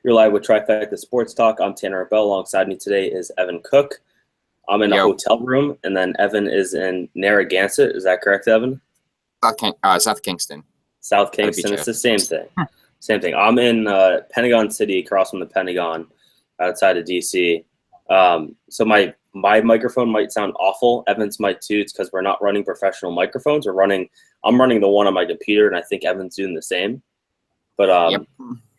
You're live with Trifecta Sports Talk. I'm Tanner Bell. Alongside me today is Evan Cook. I'm in a hotel room, and then Evan is in Narragansett. Is that correct, Evan? South Kingston. South Kingston. It's the same thing. Same thing. I'm in Pentagon City, across from the Pentagon, outside of D.C. So my microphone might sound awful. Evan's might too. It's because we're not running professional microphones. I'm running the one on my computer, and I think Evan's doing the same. But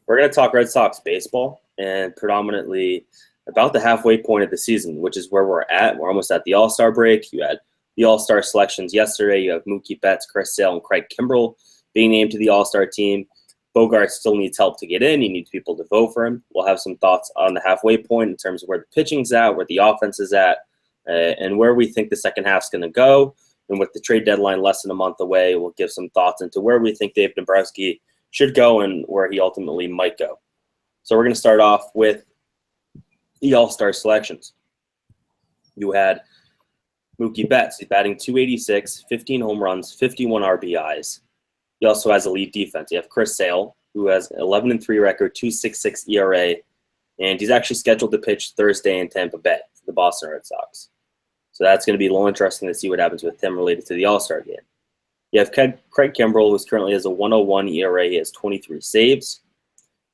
we're going to talk Red Sox baseball and predominantly about the halfway point of the season, which is where we're at. We're almost at the All-Star break. You had the All-Star selections yesterday. You have Mookie Betts, Chris Sale, and Craig Kimbrell being named to the All-Star team. Bogart still needs help to get in. He needs people to vote for him. We'll have some thoughts on the halfway point in terms of where the pitching's at, where the offense is at, and where we think the second half's going to go. And with the trade deadline less than a month away, we'll give some thoughts into where we think Dave Dombrowski should go and where he ultimately might go. So we're going to start off with the All-Star selections. You had Mookie Betts. He's batting .286, 15 home runs, 51 RBIs. He also has elite defense. You have Chris Sale, who has an 11-3 record, 2.66 ERA, and he's actually scheduled to pitch Thursday in Tampa Bay for the Boston Red Sox. So that's going to be a little interesting to see what happens with him related to the All-Star game. You have Craig Kimbrell, who currently has a 1.01 ERA. He has 23 saves.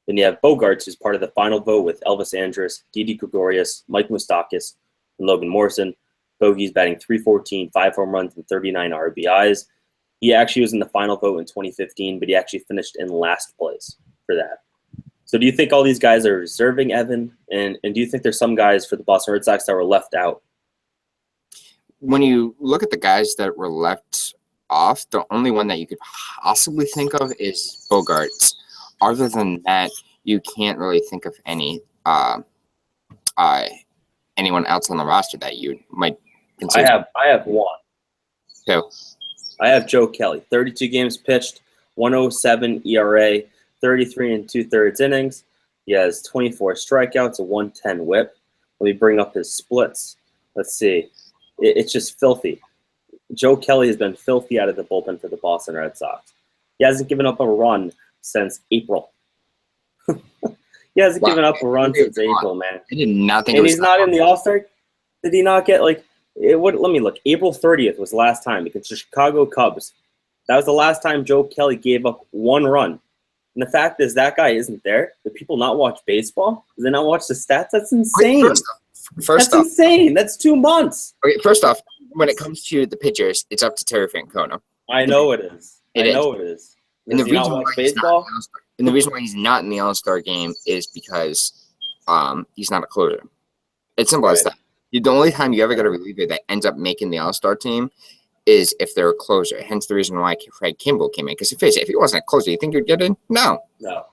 Then you have Bogarts, who's part of the final vote with Elvis Andrus, Didi Gregorius, Mike Moustakas, and Logan Morrison. Bogey's batting .314, 5 home runs, and 39 RBIs. He actually was in the final vote in 2015, but he actually finished in last place for that. So do you think all these guys are deserving, Evan? And do you think there's some guys for the Boston Red Sox that were left out? When you look at the guys that were left off, the only one that you could possibly think of is Bogarts. Other than that, you can't really think of anyone else on the roster that you might consider. I have one. So I have Joe Kelly. 32 games pitched, 1.07 ERA, 33 2/3 innings. He has 24 strikeouts, a 110 whip. Let me bring up his splits. Let's see. It's just filthy. Joe Kelly has been filthy out of the bullpen for the Boston Red Sox. He hasn't given up a run since April. He hasn't given up a run since April, man. I did not think and he's not in the All-Star. Did he not get let me look. April 30th was the last time against the Chicago Cubs. That was the last time Joe Kelly gave up one run. And the fact is that guy isn't there. Do people not watch baseball? Do they not watch the stats? That's insane. First off, insane. That's 2 months. Okay, first off, when it comes to the pitchers, it's up to Terry Francona. I know it is. I know it is. And the reason why he's not in the All-Star game is because he's not a closer. It's simple as that. The only time you ever get a reliever that ends up making the All-Star team is if they're a closer. Hence the reason why Craig Kimbrell came in. Because if he wasn't a closer, you think you'd get in? No.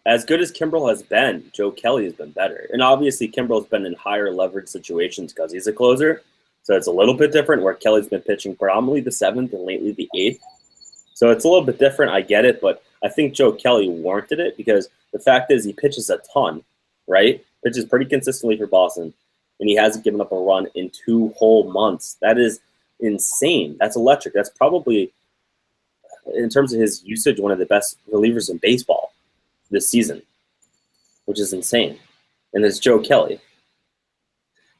As good as Kimbrell has been, Joe Kelly has been better. And obviously Kimbrell's been in higher leverage situations because he's a closer. So it's a little bit different where Kelly's been pitching predominantly the 7th and lately the 8th. So it's a little bit different. I get it. But I think Joe Kelly warranted it because the fact is he pitches a ton, right? Pitches pretty consistently for Boston. And he hasn't given up a run in 2 whole months. That is insane. That's electric. That's probably, in terms of his usage, one of the best relievers in baseball this season, which is insane. And it's Joe Kelly.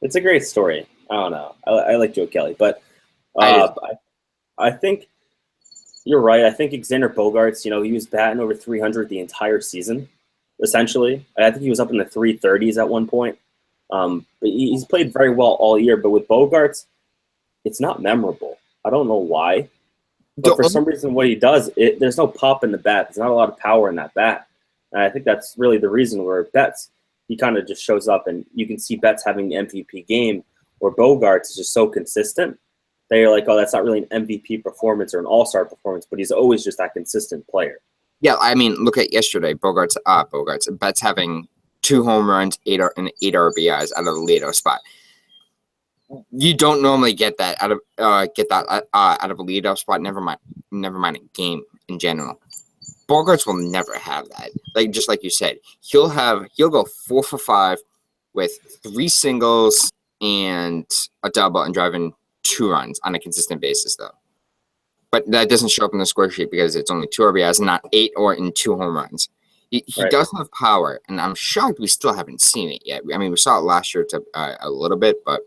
It's a great story. I don't know. I like Joe Kelly. But I think you're right. I think Xander Bogaerts, he was batting over 300 the entire season, essentially. I think he was up in the 330s at one point. But he's played very well all year. But with Bogaerts, it's not memorable. I don't know why. But for some reason, what he does, there's no pop in the bat. There's not a lot of power in that bat. And I think that's really the reason where Betts, he kind of just shows up. And you can see Betts having the MVP game where Bogaerts is just so consistent that you're like, oh, that's not really an MVP performance or an all-star performance, but he's always just that consistent player. Yeah, I mean, look at yesterday. Betts having 2 home runs, 8 RBIs out of the leadoff spot. You don't normally get that out of a leadoff spot. Never mind a game in general. Bogaerts will never have that. Just like you said, he'll go 4 for 5 with 3 singles and a double and driving 2 runs on a consistent basis, though. But that doesn't show up in the score sheet because it's only 2 RBIs, not 8 or in 2 home runs. He does have power, and I'm shocked we still haven't seen it yet. I mean, we saw it last year to a little bit, but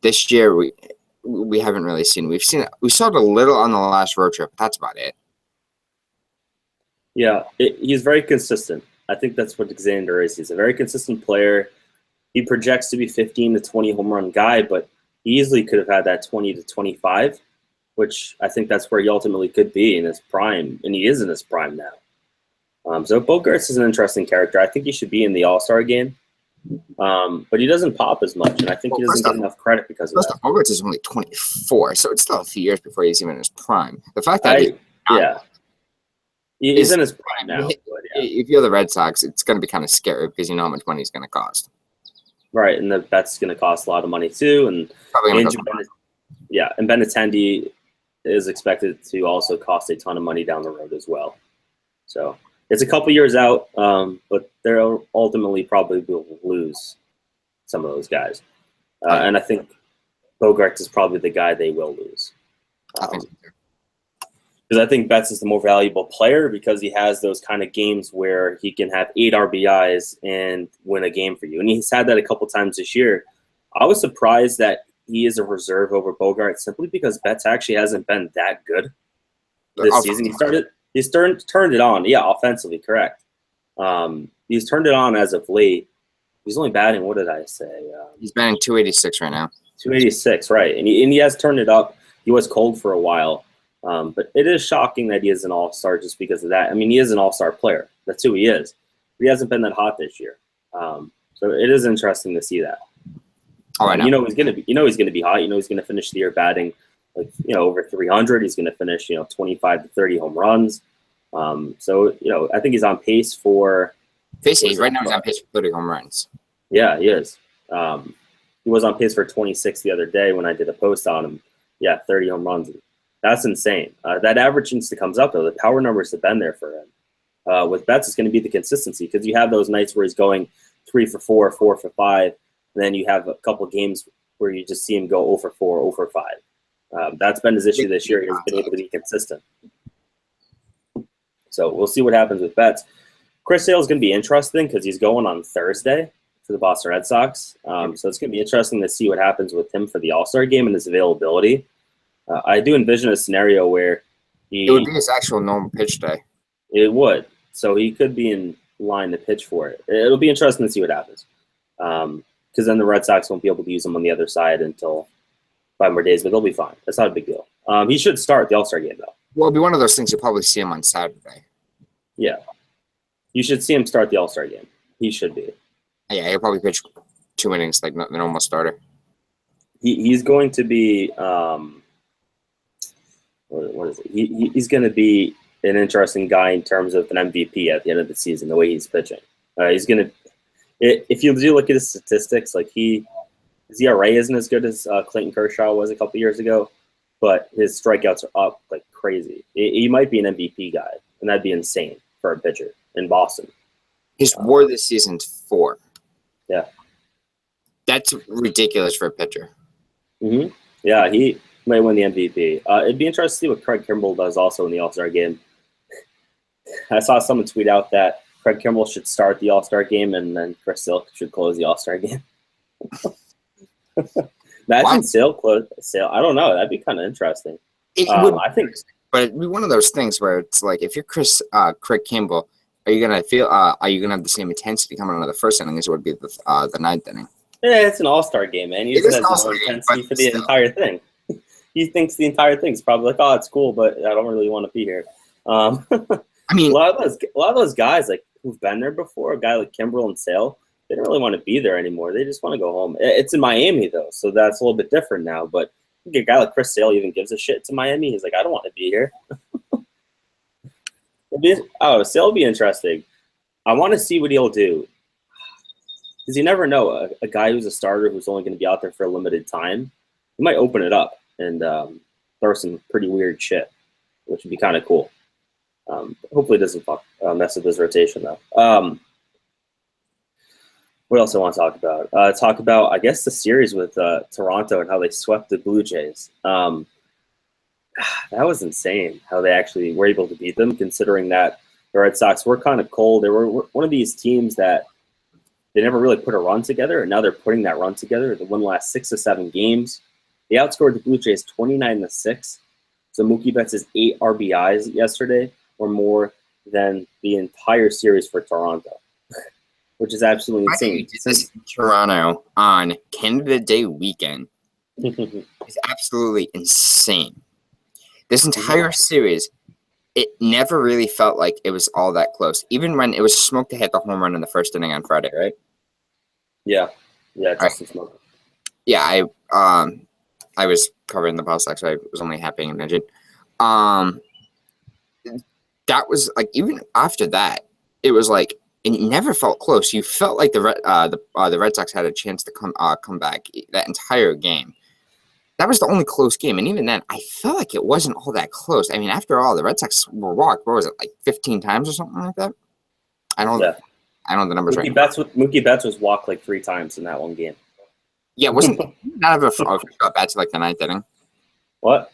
this year we haven't really seen it. We saw it a little on the last road trip, but that's about it. Yeah, he's very consistent. I think that's what Xander is. He's a very consistent player. He projects to be 15 to 20 home run guy, but he easily could have had that 20 to 25, which I think that's where he ultimately could be in his prime, and he is in his prime now. So Bogaerts is an interesting character. I think he should be in the All-Star game, but he doesn't pop as much, and I think he doesn't get enough credit because of that. Bogaerts is only 24, so it's still a few years before he's even in his prime. The fact that he's in his prime now. If you're the Red Sox, it's going to be kind of scary because you know how much money it's going to cost. Right, and that's going to cost a lot of money too, and Benintendi is expected to also cost a ton of money down the road as well. So it's a couple years out, but they'll ultimately probably will lose some of those guys, and I think Bogaerts is probably the guy they will lose. Because I think Betts is the more valuable player because he has those kind of games where he can have 8 RBIs and win a game for you. And he's had that a couple times this year. I was surprised that he is a reserve over Bogaerts simply because Betts actually hasn't been that good this season. He's turned it on. Yeah, offensively, correct. He's turned it on as of late. He's only batting, what did I say? He's batting 286 right now. 286, right. And he has turned it up. He was cold for a while. But it is shocking that he is an all-star just because of that. I mean, he is an all-star player. That's who he is. But he hasn't been that hot this year. So it is interesting to see that. All right, he's going to be. He's going to be hot. He's going to finish the year batting over 300. He's going to finish 25 to 30 home runs. So I think he's on pace for. Right now he's on pace for 30 home runs. Yeah, he is. He was on pace for 26 the other day when I did a post on him. Yeah, 30 home runs. That's insane. That average needs to come up, though. The power numbers have been there for him. With Betts, it's going to be the consistency because you have those nights where he's going 3 for 4, 4 for 5, and then you have a couple games where you just see him go 0 for 4, 0 for 5. That's been his issue this year. He's been able to be consistent. So we'll see what happens with Betts. Chris Sale is going to be interesting because he's going on Thursday for the Boston Red Sox. So it's going to be interesting to see what happens with him for the All-Star game and his availability. I do envision a scenario where it would be his actual normal pitch day. It would. So he could be in line to pitch for it. It'll be interesting to see what happens. Because then the Red Sox won't be able to use him on the other side until 5 more days, but they'll be fine. That's not a big deal. He should start the All-Star game, though. Well, it'll be one of those things you'll probably see him on Saturday. Yeah. You should see him start the All-Star game. He should be. Yeah, he'll probably pitch 2 innings like the normal starter. He's going to be what is it? He's going to be an interesting guy in terms of an MVP at the end of the season, the way he's pitching. He's going to – if you do look at his statistics, like his ERA isn't as good as Clayton Kershaw was a couple years ago, but his strikeouts are up like crazy. He might be an MVP guy, and that'd be insane for a pitcher in Boston. His WAR this season's 4. Yeah. That's ridiculous for a pitcher. Mm-hmm. Yeah, he might win the MVP. It'd be interesting to see what Craig Kimbrell does also in the All-Star game. I saw someone tweet out that Craig Kimbrell should start the All-Star game and then Chris Sale should close the All-Star game. Imagine Sale close. Sale. I don't know. That'd be kind of interesting. I think, but it'd be one of those things where it's like if you're Craig Kimbrell, are you gonna have the same intensity coming out of the first inning as it would be the ninth inning? Yeah, it's an All-Star game, man. He just has no intensity for the entire thing. He thinks the entire thing's probably like, oh, it's cool, but I don't really want to be here. I mean, a lot of those guys like who've been there before, a guy like Kimbrell and Sale, they don't really want to be there anymore. They just want to go home. It's in Miami though, so that's a little bit different now. But I think a guy like Chris Sale even gives a shit to Miami. He's like, I don't want to be here. Sale will be interesting. I want to see what he'll do. Because you never know, a guy who's a starter who's only going to be out there for a limited time, he might open it up and throw some pretty weird shit, which would be kind of cool. Hopefully it doesn't mess with his rotation, though. What else I want to talk about? I guess, the series with Toronto and how they swept the Blue Jays. That was insane how they actually were able to beat them, considering that the Red Sox were kind of cold. They were one of these teams that they never really put a run together, and now they're putting that run together. They won the last 6 or 7 games. They outscored the Blue Jays 29-6. So Mookie Betts' 8 RBIs yesterday were more than the entire series for Toronto, which is absolutely insane. This Toronto on Canada Day weekend is absolutely insane. This entire series, it never really felt like it was all that close. Even when it was Smoke to hit the home run in the first inning on Friday, right? Yeah, Justin Smoke. Yeah, I was covering the Pulse, so I was only happy and mentioned. That was like, even after that, it was like it never felt close. You felt like the Red Sox had a chance to come back that entire game. That was the only close game, and even then, I felt like it wasn't all that close. I mean, after all, the Red Sox were walked. What was it, like 15 times or something like that? I don't know the numbers right. Mookie Betts was walked like 3 times in that one game. Yeah, wasn't not a official at bat to like the 9th inning? What?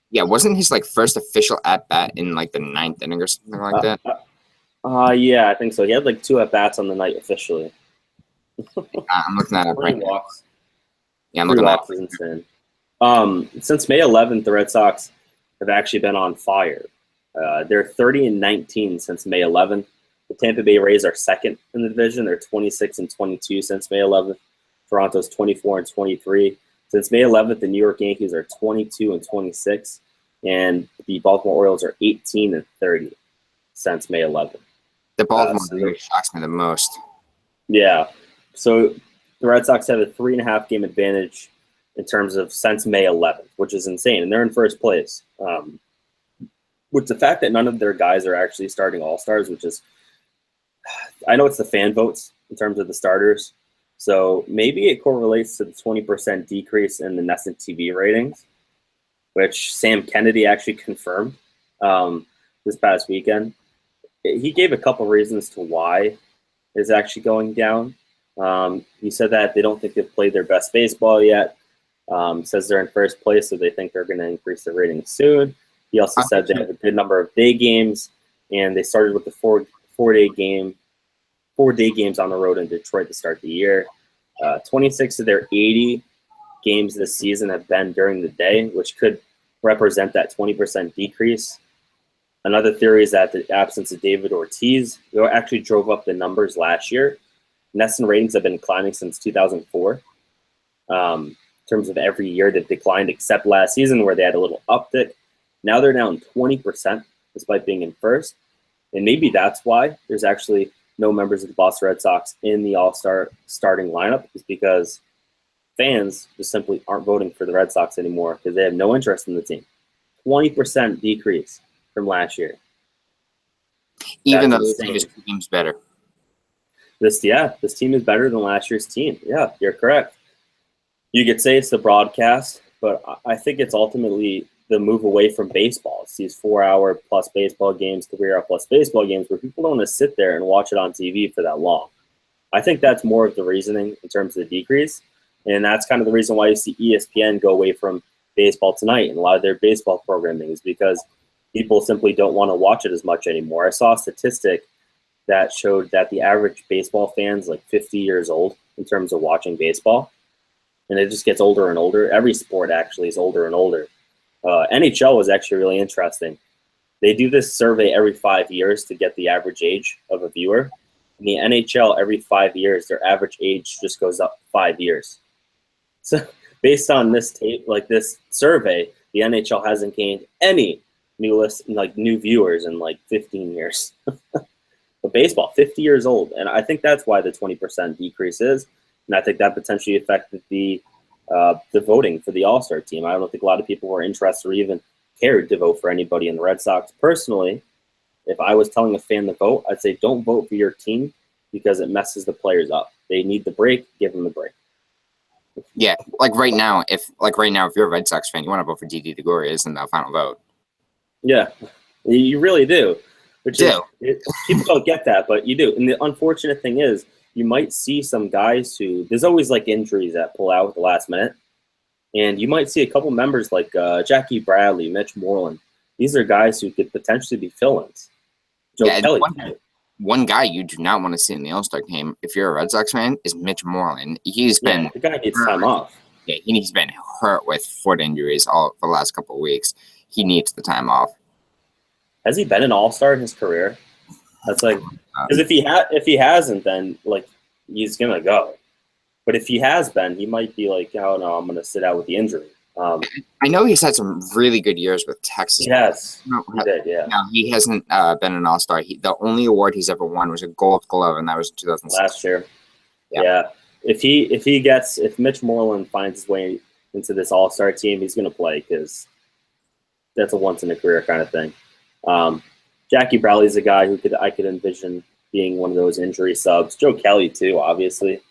Yeah, wasn't his like first official at bat in like the 9th inning or something like that? Yeah, I think so. He had like 2 at bats on the night officially. I'm looking at it right now. Walks. Yeah, I'm 3 looking at walks is insane. Since May 11th, the Red Sox have actually been on fire. They're 30-19 since May 11th. The Tampa Bay Rays are second in the division. They're 26-22 since May 11th. Toronto's 24-23. Since May 11th, the New York Yankees are 22-26, and the Baltimore Orioles are 18-30 since May 11th. The Baltimore really shocks me the most. Yeah, so the Red Sox have a 3.5 game advantage in terms of since May 11th, which is insane, and they're in first place. With the fact that none of their guys are actually starting all-stars, which is, I know it's the fan votes in terms of the starters, so maybe it correlates to the 20% decrease in the NESN TV ratings, which Sam Kennedy actually confirmed this past weekend. He gave a couple reasons to why it's actually going down. He said that they don't think they've played their best baseball yet. Says they're in first place, so they think they're going to increase their ratings soon. He also said they have a good number of day games, and they started with the four-day games on the road in Detroit to start the year. 26 of their 80 games this season have been during the day, which could represent that 20% decrease. Another theory is that the absence of David Ortiz actually drove up the numbers last year. NESN ratings have been declining since 2004. In terms of every year, they've declined except last season where they had a little uptick. Now they're down 20% despite being in first. And maybe that's why there's actually no members of the Boston Red Sox in the All-Star starting lineup, is because fans just simply aren't voting for the Red Sox anymore because they have no interest in the team. 20% decrease from last year. Even though this team's better. This team is better than last year's team. Yeah, you're correct. You could say it's the broadcast, but I think it's ultimately the move away from baseball. It's these 4-hour-plus baseball games, 3-hour-plus baseball games where people don't want to sit there and watch it on TV for that long. I think that's more of the reasoning in terms of the decrease, and that's kind of the reason why you see ESPN go away from baseball tonight and a lot of their baseball programming is because people simply don't want to watch it as much anymore. I saw a statistic that showed that the average baseball fan's like 50 years old in terms of watching baseball, and it just gets older and older. Every sport actually is older and older. NHL was actually really interesting. They do this survey every 5 years to get the average age of a viewer. In the NHL, every 5 years, their average age just goes up 5 years. So based on this this survey, the NHL hasn't gained any new viewers in like 15 years. But baseball, 50 years old, and I think that's why the 20% decrease is, and I think that potentially affected the voting for the All-Star team. I don't think a lot of people were interested or even cared to vote for anybody in the Red Sox. Personally, if I was telling a fan to vote, I'd say don't vote for your team because it messes the players up. They need the break, give them the break. Yeah, like right now, if you're a Red Sox fan, you want to vote for Didi Gregorius in the final vote. Yeah, you really do. People don't get that, but you do. And the unfortunate thing is, you might see some guys who there's always like injuries that pull out at the last minute, and you might see a couple members like Jackie Bradley, Mitch Moreland. These are guys who could potentially be fill-ins. Joe Yeah, Kelly. one guy you do not want to see in the All-Star game, if you're a Red Sox fan, is Mitch Moreland. He's been the guy needs time off. Yeah, he's been hurt with foot injuries all for the last couple of weeks. He needs the time off. Has he been an All-Star in his career? That's like, because if he hasn't, then like he's gonna go. But if he has been, he might be like, oh no, I'm gonna sit out with the injury. I know he's had some really good years with Texas. Yes, he did. Yeah. No, he hasn't been an All-Star. The only award he's ever won was a Gold Glove, and that was in 2006. Last year. Yeah. If Mitch Moreland finds his way into this All-Star team, he's gonna play because that's a once in a career kind of thing. Jackie Bradley's a guy who I could envision being one of those injury subs. Joe Kelly too, obviously.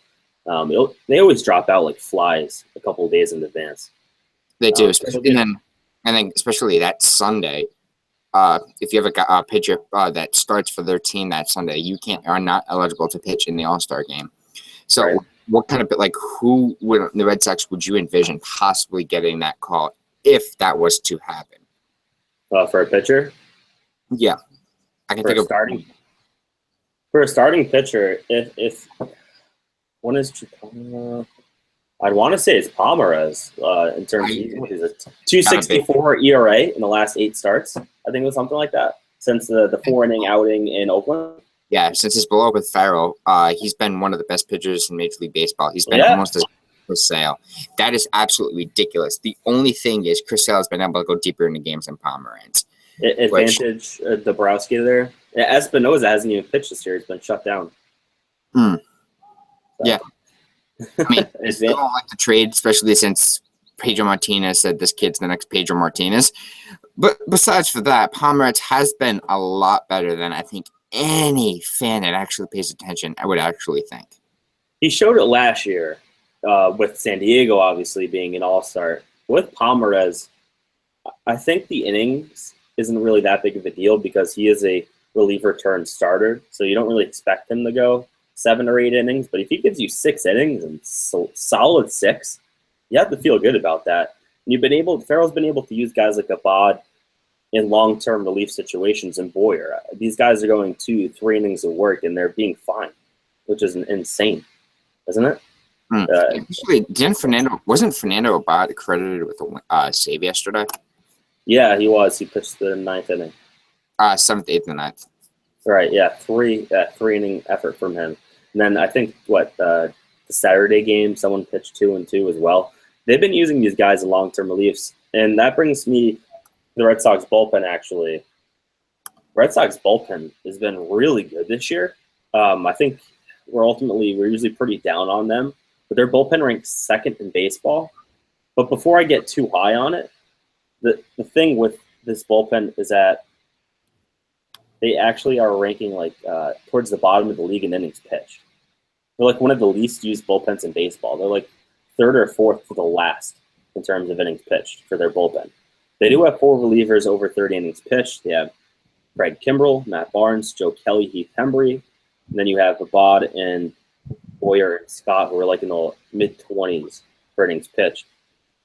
They always drop out like flies a couple of days in advance. They do, and then especially that Sunday. If you have a pitcher that starts for their team that Sunday, are not eligible to pitch in the All-Star game. So, right. What kind of who would the Red Sox would you envision possibly getting that call if that was to happen? For a pitcher? Yeah, I can think of for a starting pitcher. If one is. I'd want to say it's Pomeroz in terms of what is it, 2.64 ERA in the last 8 starts. I think it was something like that since the 4-inning outing in Oakland. Yeah, since his blow up with Farrell, he's been one of the best pitchers in Major League Baseball. He's been almost as good as Sale. That is absolutely ridiculous. The only thing is Chris Sale has been able to go deeper into games than Pomeranz. Advantage Dabrowski there. Espinoza hasn't even pitched this year. He's been shut down. So. Yeah. I mean, I still don't like the trade, especially since Pedro Martinez said this kid's the next Pedro Martinez. But besides for that, Pomeranz has been a lot better than I think any fan that actually pays attention I would actually think. He showed it last year with San Diego, obviously, being an all-star. With Pomeranz, I think the innings isn't really that big of a deal because he is a reliever turned starter, so you don't really expect him to go 7 or 8 innings, but if he gives you 6 innings and solid 6, you have to feel good about that. And Farrell's been able to use guys like Abad in long-term relief situations and Boyer. These guys are going 2-3 innings of work and they're being fine, which is insane, isn't it? Actually, wasn't Fernando Abad credited with a save yesterday? Yeah, he was. He pitched the 9th inning. 7th, 8th, and 9th. Right, yeah, 3-inning effort from him. And then I think the Saturday game, someone pitched 2-2 as well. They've been using these guys in long-term reliefs, and that brings me to the Red Sox bullpen. Actually, Red Sox bullpen has been really good this year. I think we're usually pretty down on them, but their bullpen ranks 2nd in baseball. But before I get too high on it, the thing with this bullpen is that they actually are ranking towards the bottom of the league in innings pitched. They're like one of the least used bullpens in baseball. They're like 3rd or 4th to the last in terms of innings pitched for their bullpen. They do have 4 relievers over 30 innings pitched. They have Craig Kimbrell, Matt Barnes, Joe Kelly, Heath Hembry. And then you have Abad and Boyer and Scott, who are like in the mid-20s for innings pitched.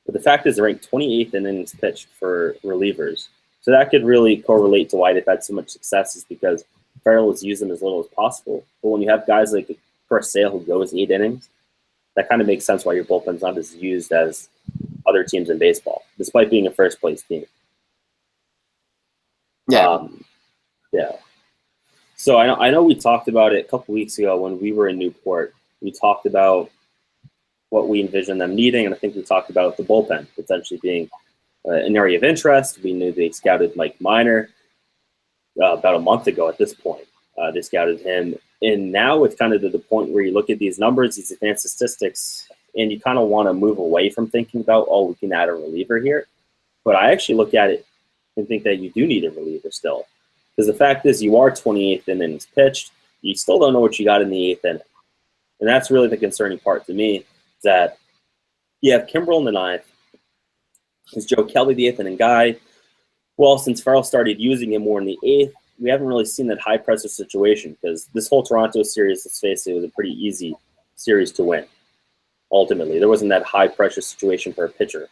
But the fact is they're ranked 28th in innings pitched for relievers. So that could really correlate to why they've had so much success is because Farrell has used them as little as possible. But when you have guys like Chris Sale who goes 8 innings, that kind of makes sense why your bullpen's not as used as other teams in baseball, despite being a first-place team. Yeah. Yeah. So I know we talked about it a couple weeks ago when we were in Newport. We talked about what we envisioned them needing, and I think we talked about the bullpen potentially being an area of interest. We knew they scouted Mike Minor about a month ago at this point. They scouted him. And now it's kind of to the point where you look at these numbers, these advanced statistics, and you kind of want to move away from thinking about, we can add a reliever here. But I actually look at it and think that you do need a reliever still. Because the fact is you are 28th in innings pitched. You still don't know what you got in the 8th inning. And that's really the concerning part to me, is that you have Kimbrell in the 9th. Is Joe Kelly the 8th inning guy? Well, since Farrell started using him more in the 8th, we haven't really seen that high-pressure situation because this whole Toronto series, let's face it, was a pretty easy series to win, ultimately. There wasn't that high-pressure situation for a pitcher.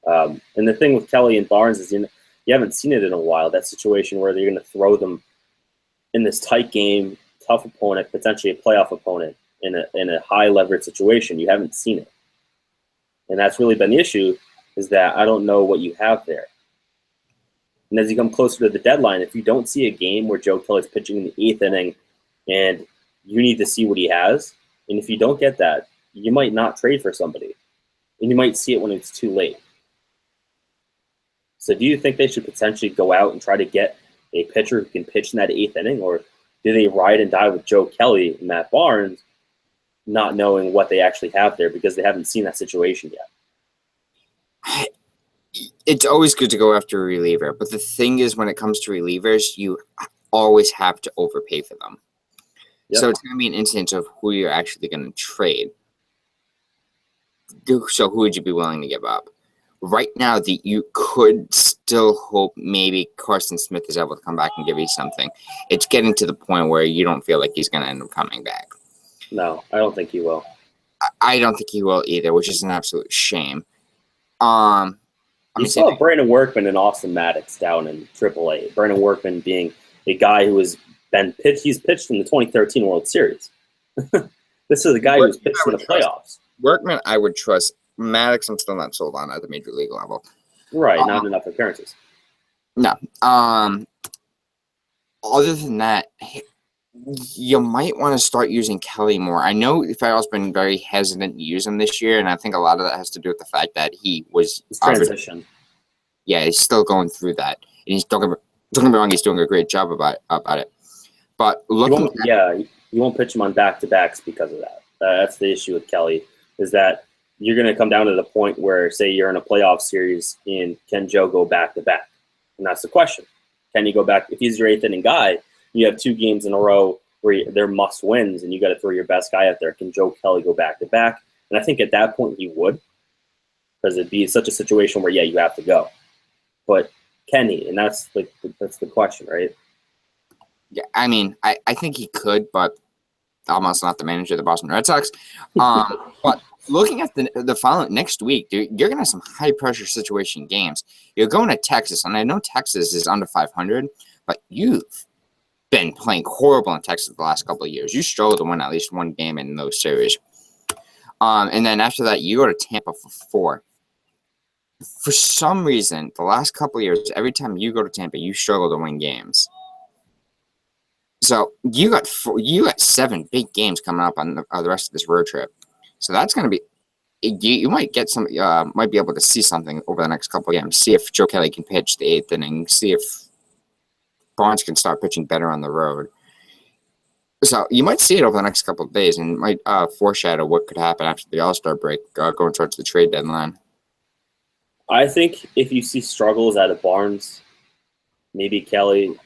And the thing with Kelly and Barnes is you haven't seen it in a while, that situation where they're going to throw them in this tight game, tough opponent, potentially a playoff opponent in a high leverage situation. You haven't seen it. And that's really been the issue, is that I don't know what you have there. And as you come closer to the deadline, if you don't see a game where Joe Kelly's pitching in the 8th inning and you need to see what he has, and if you don't get that, you might not trade for somebody. And you might see it when it's too late. So do you think they should potentially go out and try to get a pitcher who can pitch in that 8th inning, or do they ride and die with Joe Kelly and Matt Barnes, not knowing what they actually have there because they haven't seen that situation yet? It's always good to go after a reliever, but the thing is, when it comes to relievers, you always have to overpay for them. Yep. So it's going to be an instance of who you're actually going to trade. So who would you be willing to give up? Right now, you could still hope maybe Carson Smith is able to come back and give you something. It's getting to the point where you don't feel like he's going to end up coming back. No, I don't think he will. I don't think he will either, which is an absolute shame. You saw Brandon Workman and Austin Maddox down in AAA. Brandon Workman being a guy who has been pitched. He's pitched in the 2013 World Series. This is a guy who's pitched in the playoffs. Workman, I would trust. Maddox, I'm still not sold on at the major league level. Right, not enough appearances. No. Other than that, you might want to start using Kelly more. I know Farrell's been very hesitant to use him this year, and I think a lot of that has to do with the fact that he was transition. Yeah, he's still going through that, and he's don't get me wrong, he's doing a great job about it. But looking, you won't pitch him on back-to-backs because of that. That's the issue with Kelly, is that you're going to come down to the point where, say, you're in a playoff series, and can Joe go back-to-back? And that's the question. Can he go back? If he's your 8th inning guy, you have 2 games in a row where they're must wins, and you got to throw your best guy out there. Can Joe Kelly go back-to-back? And I think at that point he would, because it'd be such a situation where, yeah, you have to go. But can he? And that's the question, right? Yeah, I mean, I think he could, but almost not the manager of the Boston Red Sox. But looking at the following next week, dude, you're going to have some high-pressure situation games. You're going to Texas, and I know Texas is under 500, but you've been playing horrible in Texas the last couple of years. You struggled to win at least one game in those series. And then after that, you go to Tampa for 4. For some reason, the last couple of years, every time you go to Tampa, you struggle to win games. So you got 7 big games coming up on the rest of this road trip. So that's going to be you might get some might be able to see something over the next couple of games. See if Joe Kelly can pitch the 8th inning. See if Barnes can start pitching better on the road. So you might see it over the next couple of days, and might foreshadow what could happen after the All-Star break, going towards the trade deadline. I think if you see struggles out of Barnes, maybe Kelly,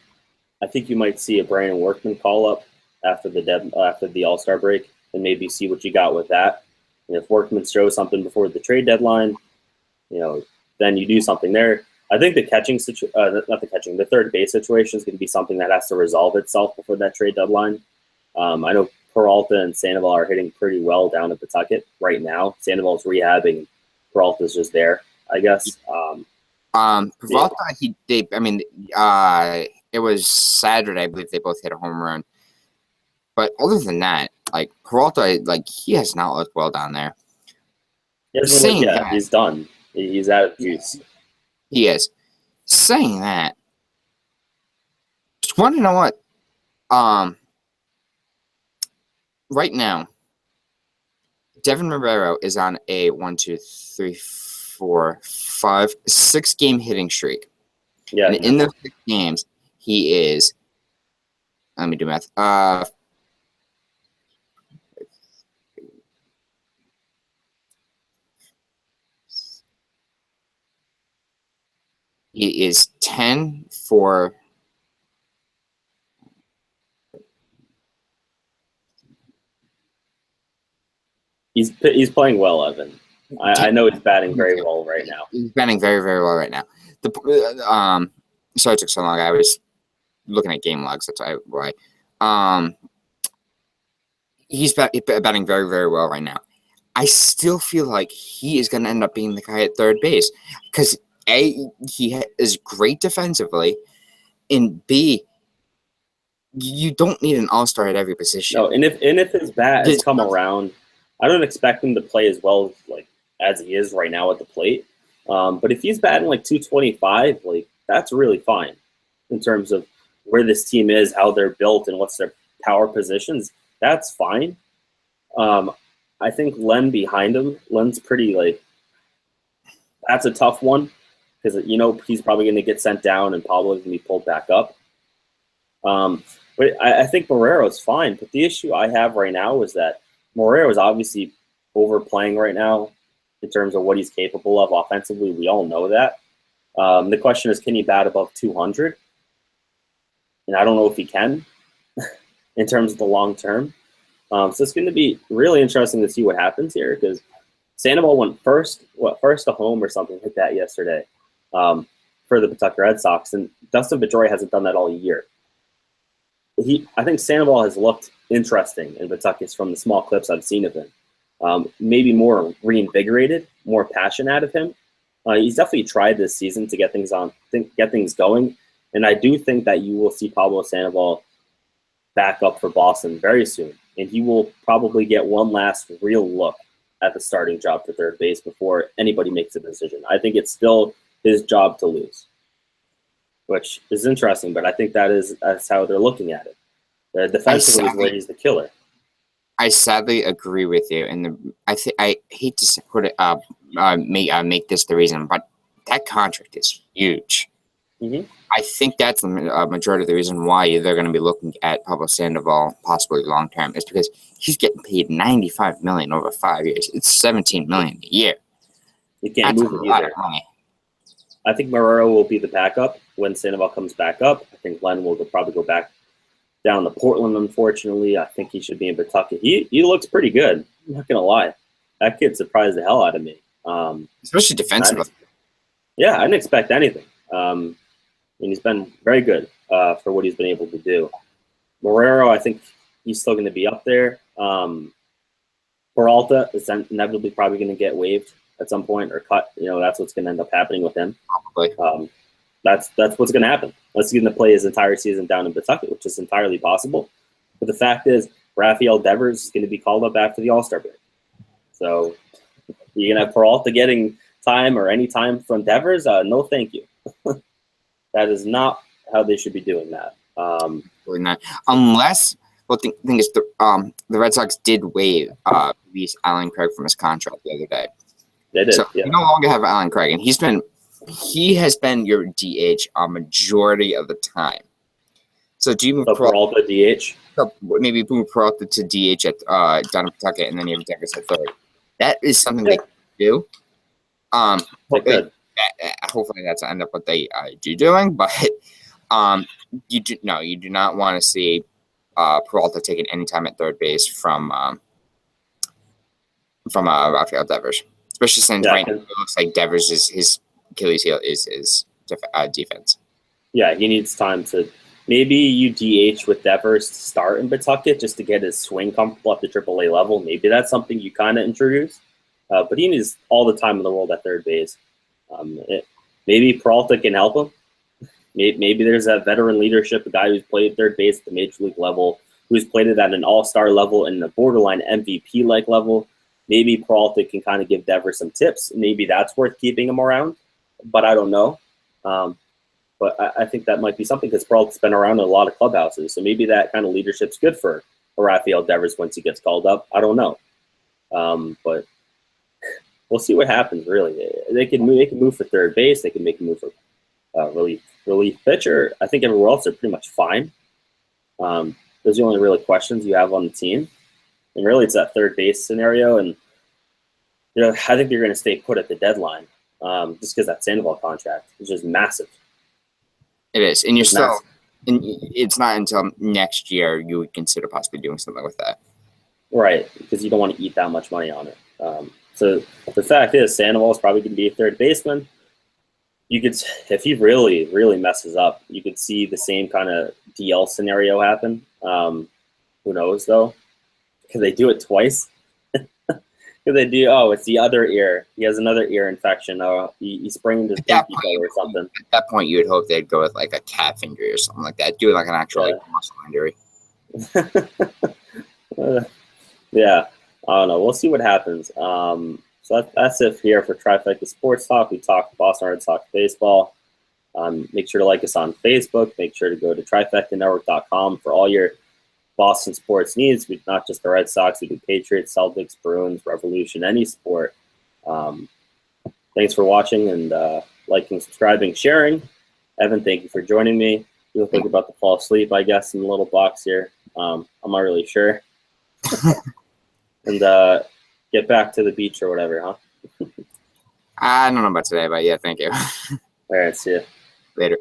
I think you might see a Brandon Workman call up after the All-Star break, and maybe see what you got with that. And if Workman shows something before the trade deadline, then you do something there. I think the third base situation is going to be something that has to resolve itself before that trade deadline. I know Peralta and Sandoval are hitting pretty well down at Pawtucket right now. Sandoval's rehabbing, Peralta's just there, I guess. Peralta, it was Saturday, I believe they both hit a home run. But other than that, Peralta, he has not looked well down there. He's done. He's out of juice. He is. Saying that, just want to know what, right now, Devin Rivero is on a 6-game hitting streak. Yeah. And in those 6 games, he is, let me do math, he is 10 for He's playing well, Evan. I know he's batting very well right now. He's batting very, very well right now. Sorry it took so long. I was looking at game logs. That's why. He's batting very, very well right now. I still feel like he is going to end up being the guy at third base because A, he is great defensively, and B, you don't need an all-star at every position. No, and if his bat has come around, I don't expect him to play as well as he is right now at the plate. But if he's batting like 225, that's really fine in terms of where this team is, how they're built, and what's their power positions. That's fine. I think Len behind him, Len's pretty that's a tough one because he's probably going to get sent down and Pablo's going to be pulled back up. But I think Moreira's fine. But the issue I have right now is that Moreira is obviously overplaying right now in terms of what he's capable of offensively. We all know that. The question is, can he bat above 200? And I don't know if he can in terms of the long term. So it's going to be really interesting to see what happens here because Sandoval went first to home or something like that yesterday for the Pawtucket Red Sox, and Dustin Pedroia hasn't done that all year. I think Sandoval has looked interesting in Pawtucket from the small clips I've seen of him. Maybe more reinvigorated, more passion out of him. He's definitely tried this season to get things going, and I do think that you will see Pablo Sandoval back up for Boston very soon, and he will probably get one last real look at the starting job for third base before anybody makes a decision. I think it's still his job to lose, which is interesting, but I think that's how they're looking at it. Defensively is where he's the killer. I sadly agree with you, and I hate to put it make this the reason, but that contract is huge. Mm-hmm. I think that's the majority of the reason why they're going to be looking at Pablo Sandoval possibly long term is because he's getting paid $95 million over 5 years. It's $17 million a year. You can't move it either. I think Moreira will be the backup when Sandoval comes back up. I think Len will probably go back down to Portland. Unfortunately, I think he should be in Pawtucket. He looks pretty good. I'm not gonna lie, that kid surprised the hell out of me. Especially defensively. I didn't expect anything. And he's been very good for what he's been able to do. Moreira, I think he's still going to be up there. Peralta is inevitably probably going to get waived at some point or cut. That's what's going to end up happening with him. Probably. That's what's going to happen. Unless he's going to play his entire season down in Pawtucket, which is entirely possible. But the fact is, Rafael Devers is going to be called up after the All-Star break. So you're going to have Peralta getting time or any time from Devers? No, thank you. That is not how they should be doing that. Really not. Unless, well, the thing is, the Red Sox did waive release Alan Craig from his contract the other day. They did. So you no longer have Alan Craig, and he has been your DH a majority of the time. So do you move Peralta DH? Maybe move Peralta to DH at down in Pawtucket, and then you have Devers at third. That is something they can do. Hopefully that's end up what they do doing, but you do not want to see Peralta taking any time at third base from Rafael Devers, especially since right now it looks like Devers is his Achilles heel is defense. Yeah, he needs time to. Maybe you DH with Devers to start in Pawtucket just to get his swing comfortable at the AAA level. Maybe that's something you kind of introduce, but he needs all the time in the world at third base. Maybe Peralta can help him. Maybe there's a veteran leadership, a guy who's played third base at the major league level, who's played it at an all-star level and a borderline MVP-like level. Maybe Peralta can kind of give Devers some tips. Maybe that's worth keeping him around, but I don't know. But I think that might be something because Peralta's been around in a lot of clubhouses, so maybe that kind of leadership's good for Rafael Devers once he gets called up. I don't know, but we'll see what happens. Really, they can move for third base. They can make a move for relief pitcher. I think everywhere else they're pretty much fine. Those are the only really questions you have on the team, and really it's that third base scenario. And I think you're going to stay put at the deadline, just because that Sandoval contract is just massive. It is, and you're still. And it's not until next year you would consider possibly doing something with that. Right, because you don't want to eat that much money on it. So the fact is, Sandoval is probably going to be a third baseman. You could, if he really, really messes up, you could see the same kind of DL scenario happen. Who knows though? Because they do it twice. They do. Oh, it's the other ear. He has another ear infection. Oh, he sprained his pinky toe or something. At that point, you would hope they'd go with like a calf injury or something like that. Do like an actual like muscle injury. Yeah, I don't know. We'll see what happens. So that's it here for Trifecta Sports Talk. We talk Boston Red Sox baseball. Make sure to like us on Facebook. Make sure to go to trifectanetwork.com for all your Boston sports needs. We not just the Red Sox. We do Patriots, Celtics, Bruins, Revolution, any sport. Thanks for watching and liking, subscribing, sharing. Evan, thank you for joining me. You look like you're about to fall asleep, I guess, in the little box here. I'm not really sure. And get back to the beach or whatever, huh? I don't know about today, but yeah, thank you. All right, see you later.